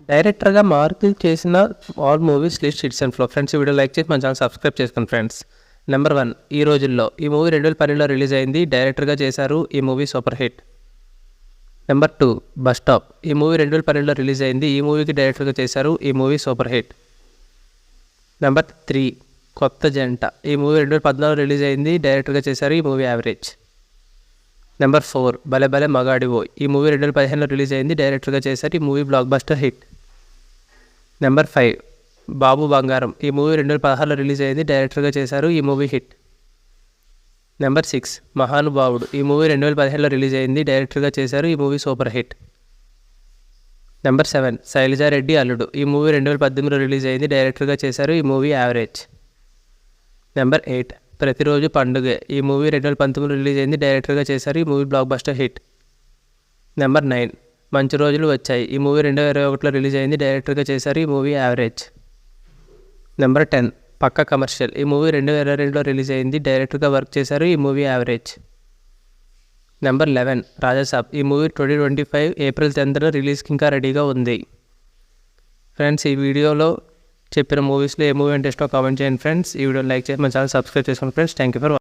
డైరెక్టర్గా మార్కులు చేసిన all movies list it's and flow. Friends ఈ వీడియో లైక్ చేసి మన ఛానల్ సబ్స్క్రైబ్ చేసుకోండి ఫ్రెండ్స్. నెంబర్ 1 ఈ రోజుల్లో. ఈ మూవీ 2012లో రిలీజ్ అయింది. డైరెక్టర్గా చేశారు. ఈ movie super hit. Number 2 bus stop. ఈ మూవీ 2012లో రిలీజ్ అయింది. ఈ మూవీకి డైరెక్టర్గా చేశారు. ఈ మూవీ సూపర్ హిట్. నెంబర్ 3 కొత్త జంట. ఈ మూవీ 2014లో రిలీజ్ అయింది. డైరెక్టర్గా చేశారు. ఈ మూవీ యావరేజ్. నెంబర్ 4 భలే భలే మగాడివో. ఈ మూవీ 2015లో రిలీజ్ అయింది. డైరెక్టర్గా చేశారు. ఈ movie block buster hit. Number 5 బాబు బంగారం. ఈ మూవీ 2016లో రిలీజ్ అయింది. డైరెక్టర్గా చేశారు. ఈ మూవీ హిట్. నెంబర్ 6 మహానుభావుడు. ఈ మూవీ 2015లో రిలీజ్ అయింది. డైరెక్టర్గా చేశారు. ఈ movie super hit. Number 7 Sailaja Reddy అల్లుడు. ఈ మూవీ 2018లో రిలీజ్ అయింది. డైరెక్టర్గా చేశారు. ఈ మూవీ యావరేజ్. నెంబర్ 8 ప్రతిరోజు పండుగ. ఈ మూవీ 2019లో రిలీజ్ అయింది. డైరెక్టర్గా చేశారు. ఈ movie block buster hit. Number 9 మంచి రోజులు వచ్చాయి. ఈ మూవీ 2021లో రిలీజ్ అయింది. డైరెక్టర్గా చేశారు. ఈ మూవీ యావరేజ్. నెంబర్ 10 పక్కా కమర్షియల్. ఈ మూవీ 2022లో రిలీజ్ అయింది. డైరెక్టర్గా వర్క్ చేశారు. ఈ మూవీ యావరేజ్. నెంబర్ 11 రాజాసాబ్. ఈ మూవీ 2025 ఏప్రిల్ 10న రిలీజ్కి ఇంకా రెడీగా ఉంది. ఫ్రెండ్స్ ఈ వీడియోలో చెప్పిన మూవీస్లో ఏ మూవీ అంటే ఇష్టమో కామెంట్ చేయండి ఫ్రెండ్స్. ఈ వీడియో లైక్ చేసి మన ఛానల్ సబ్స్క్రైబ్ చేసుకోండి friends. Thank you for watching.